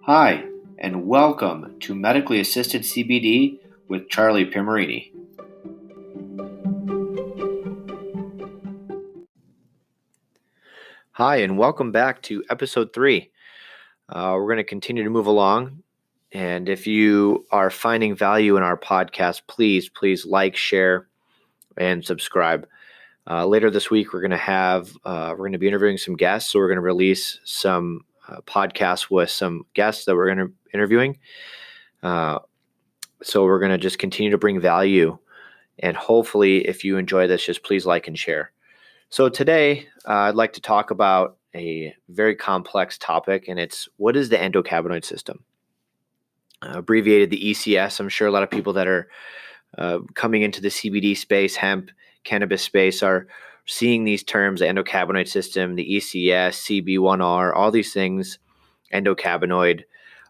Hi, and welcome to Medically Assisted CBD with Charlie Pimarini. Hi, and welcome back to episode 3. We're going to continue to move along. And if you are finding value in our podcast, please like, share, and subscribe. Later this week, we're going to be interviewing some guests. So we're going to release some podcasts with some guests that we're going to be interviewing. So we're going to just continue to bring value. And hopefully, if you enjoy this, just please like and share. So today, I'd like to talk about a very complex topic, and it's what is the endocannabinoid system? Abbreviated the ECS. I'm sure a lot of people that are coming into the CBD space, hemp, cannabis space are seeing these terms, the endocannabinoid system, the ECS, CB1R, all these things, endocannabinoid.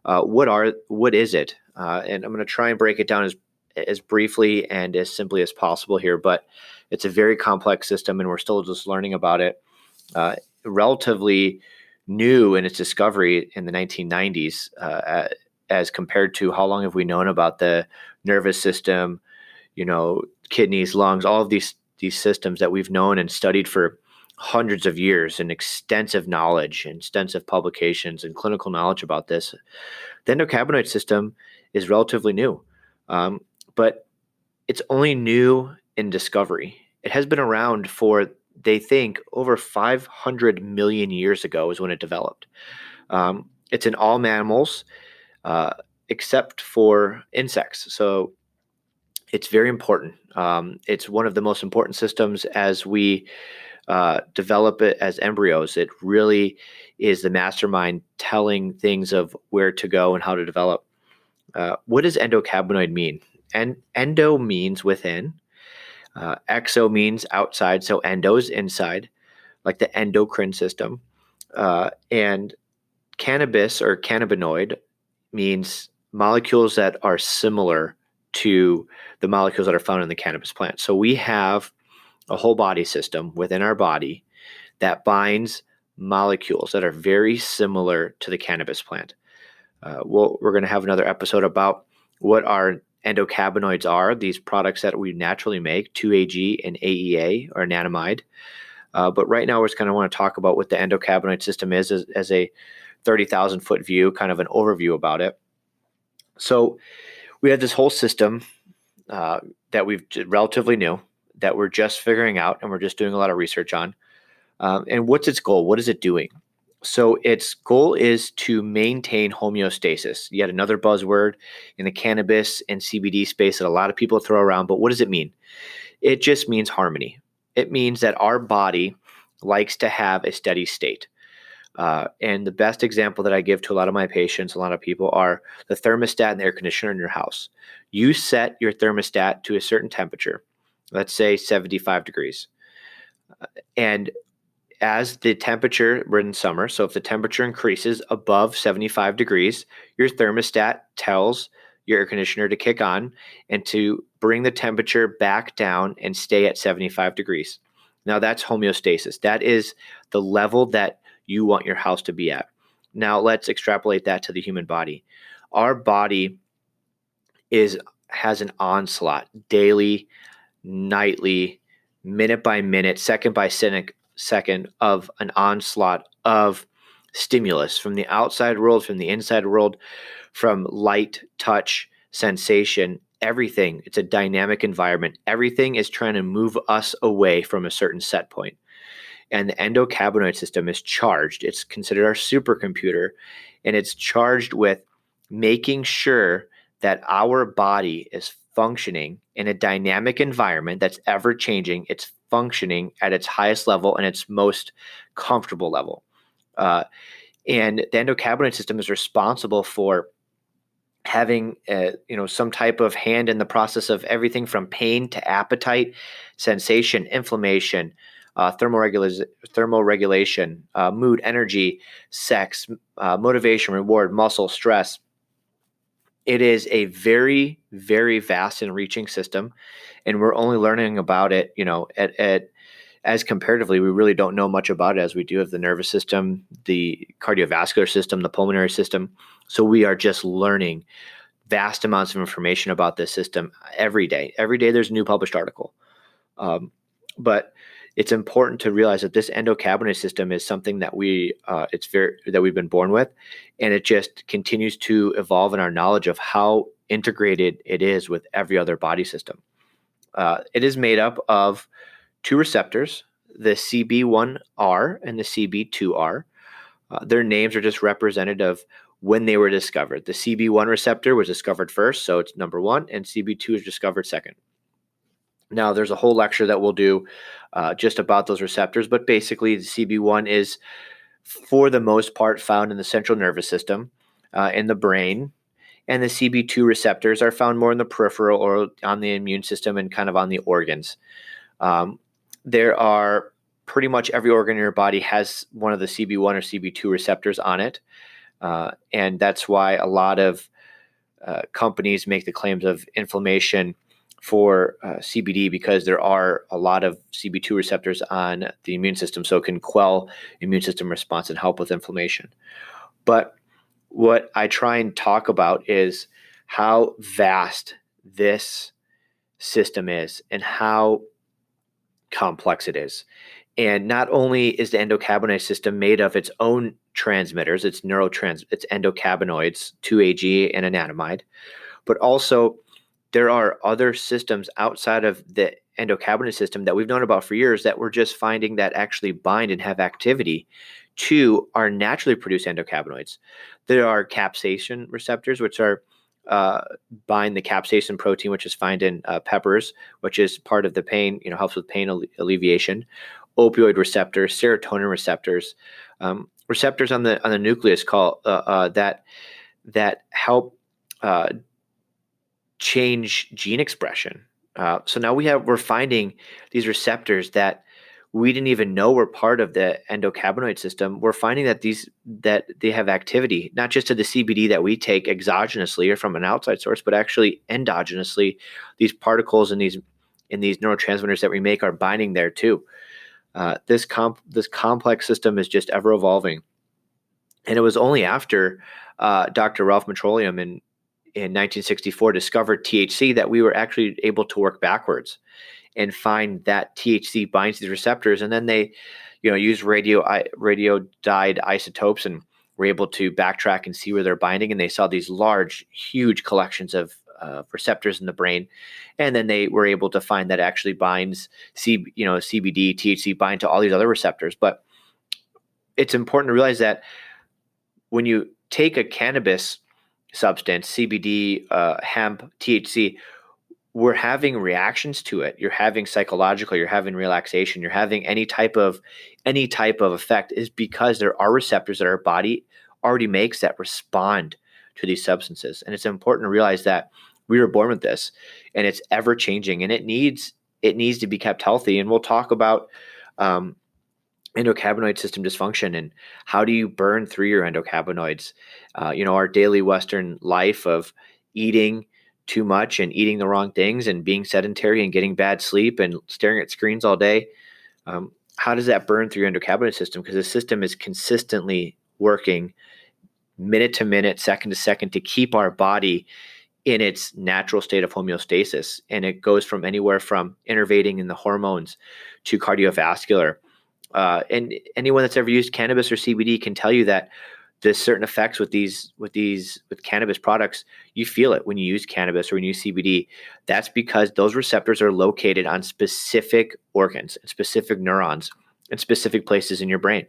What is it? And I'm going to try and break it down as briefly and as simply as possible here, but it's a very complex system, and we're still just learning about it. Relatively new in its discovery in the 1990s, as compared to how long have we known about the nervous system, kidneys, lungs, all of these systems that we've known and studied for hundreds of years, and extensive knowledge and extensive publications and clinical knowledge about this. The endocannabinoid system is relatively new, but it's only new in discovery. It has been around for, they think, over 500 million years ago is when it developed. It's in all mammals, except for insects. So it's very important. It's one of the most important systems as we develop it as embryos. It really is the mastermind telling things of where to go and how to develop. What does endocannabinoid mean? And endo means within. Exo means outside, so endo is inside, like the endocrine system. And cannabis or cannabinoid means molecules that are similar to the molecules that are found in the cannabis plant. So we have a whole body system within our body that binds molecules that are very similar to the cannabis plant. We're going to have another episode about what our endocannabinoids are, these products that we naturally make, 2-AG and AEA or anandamide. But right now, we just kind of want to talk about what the endocannabinoid system is as a 30,000 foot view, kind of an overview about it. So we have this whole system that we've relatively new, that we're just figuring out, and we're just doing a lot of research on. And what's its goal? What is it doing? So its goal is to maintain homeostasis. Yet another buzzword in the cannabis and CBD space that a lot of people throw around. But what does it mean? It just means harmony. It means that our body likes to have a steady state. And the best example that I give to a lot of my patients, a lot of people, are the thermostat and the air conditioner in your house. You set your thermostat to a certain temperature, let's say 75 degrees. And as the temperature, we're in summer, so if the temperature increases above 75 degrees, your thermostat tells your air conditioner to kick on and to bring the temperature back down and stay at 75 degrees. Now that's homeostasis. That is the level that you want your house to be at. Now let's extrapolate that to the human body. Our body has an onslaught daily, nightly, minute by minute, second by second of an onslaught of stimulus from the outside world, from the inside world, from light, touch, sensation, everything. It's a dynamic environment. Everything is trying to move us away from a certain set point. And the endocannabinoid system is charged. It's considered our supercomputer, and it's charged with making sure that our body is functioning in a dynamic environment that's ever changing. It's functioning at its highest level and its most comfortable level. And the endocannabinoid system is responsible for having some type of hand in the process of everything from pain to appetite, sensation, inflammation, thermoregulation, mood, energy, sex, motivation, reward, muscle, stress. It is a very, very vast and reaching system, and we're only learning about it, at as comparatively, we really don't know much about it as we do of the nervous system, the cardiovascular system, the pulmonary system. So we are just learning vast amounts of information about this system every day. Every day there's a new published article. But it's important to realize that this endocannabinoid system is something that that we've been born with, and it just continues to evolve in our knowledge of how integrated it is with every other body system. It is made up of two receptors, the CB1R and the CB2R. Their names are just representative of when they were discovered. The CB1 receptor was discovered first, so it's number one, and CB2 is discovered second. Now, there's a whole lecture that we'll do just about those receptors, but basically the CB1 is, for the most part, found in the central nervous system, in the brain, and the CB2 receptors are found more in the peripheral or on the immune system and kind of on the organs. There are pretty much every organ in your body has one of the CB1 or CB2 receptors on it, and that's why a lot of companies make the claims of inflammation for CBD, because there are a lot of CB2 receptors on the immune system, so it can quell immune system response and help with inflammation. But what I try and talk about is how vast this system is and how complex it is. And not only is the endocannabinoid system made of its own transmitters, it's endocannabinoids, 2-AG and anandamide, but also there are other systems outside of the endocannabinoid system that we've known about for years that we're just finding that actually bind and have activity to our naturally produced endocannabinoids. There are capsaicin receptors, which are bind the capsaicin protein, which is found in peppers, which is part of the pain, helps with pain alleviation. Opioid receptors, serotonin receptors, receptors on the nucleus called that help change gene expression. So now we're finding these receptors that we didn't even know were part of the endocannabinoid system. We're finding that they have activity, not just to the CBD that we take exogenously or from an outside source, but actually endogenously. These particles in these neurotransmitters that we make are binding there too. This complex system is just ever evolving, and it was only after Dr. Ralph Metroleum in 1964 discovered THC that we were actually able to work backwards and find that THC binds these receptors, and then they, use radiodyed isotopes and were able to backtrack and see where they're binding, and they saw these large, huge collections of receptors in the brain, and then they were able to find that actually binds CBD, THC bind to all these other receptors. But it's important to realize that when you take a cannabis substance, CBD, hemp, THC, we're having reactions to it. You're having psychological, you're having relaxation, you're having any type of effect, is because there are receptors that our body already makes that respond to these substances. And it's important to realize that we were born with this, and it's ever changing, and it needs to be kept healthy. And we'll talk about endocannabinoid system dysfunction and how do you burn through your endocannabinoids. Our daily Western life of eating too much and eating the wrong things and being sedentary and getting bad sleep and staring at screens all day. How does that burn through your endocannabinoid system? Because the system is consistently working minute to minute, second to second to keep our body in its natural state of homeostasis. And it goes from anywhere from innervating in the hormones to cardiovascular. And anyone that's ever used cannabis or CBD can tell you that there's certain effects with cannabis products. You feel it when you use cannabis or when you use CBD. That's because those receptors are located on specific organs and specific neurons and specific places in your brain.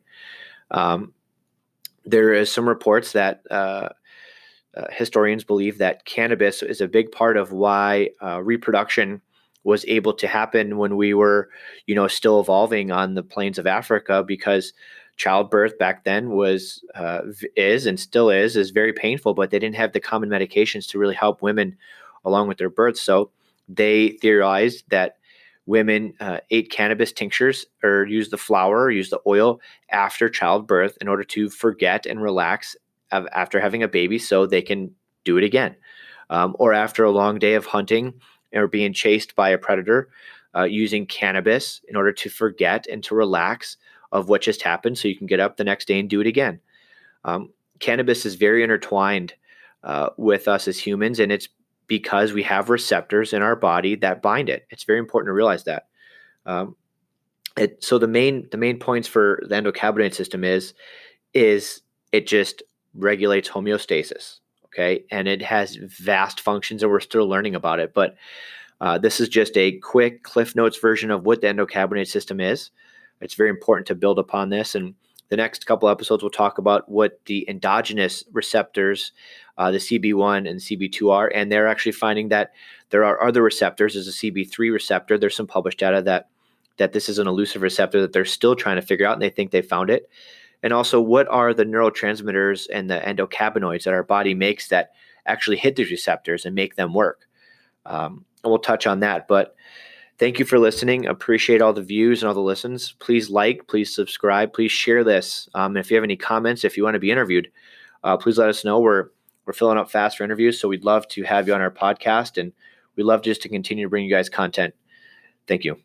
There is some reports that historians believe that cannabis is a big part of why reproduction was able to happen when we were, still evolving on the plains of Africa, because childbirth back then is and still is very painful, but they didn't have the common medications to really help women along with their birth. So they theorized that women ate cannabis tinctures or used the flower or used the oil after childbirth in order to forget and relax after having a baby so they can do it again. Or after a long day of hunting or being chased by a predator, using cannabis in order to forget and to relax of what just happened so you can get up the next day and do it again. Cannabis is very intertwined with us as humans, and it's because we have receptors in our body that bind it. It's very important to realize that. So the main points for the endocannabinoid system is it just regulates homeostasis, okay? And it has vast functions, and we're still learning about it. But this is just a quick Cliff Notes version of what the endocannabinoid system is. It's very important to build upon this. And the next couple episodes, we'll talk about what the endogenous receptors, the CB1 and CB2 are. And they're actually finding that there are other receptors. There's a CB3 receptor. There's some published data that this is an elusive receptor that they're still trying to figure out, and they think they found it. And also, what are the neurotransmitters and the endocannabinoids that our body makes that actually hit these receptors and make them work? And we'll touch on that. But thank you for listening. Appreciate all the views and all the listens. Please like, please subscribe, please share this. And if you have any comments, if you want to be interviewed, please let us know. We're filling up fast for interviews, so we'd love to have you on our podcast, and we'd love just to continue to bring you guys content. Thank you.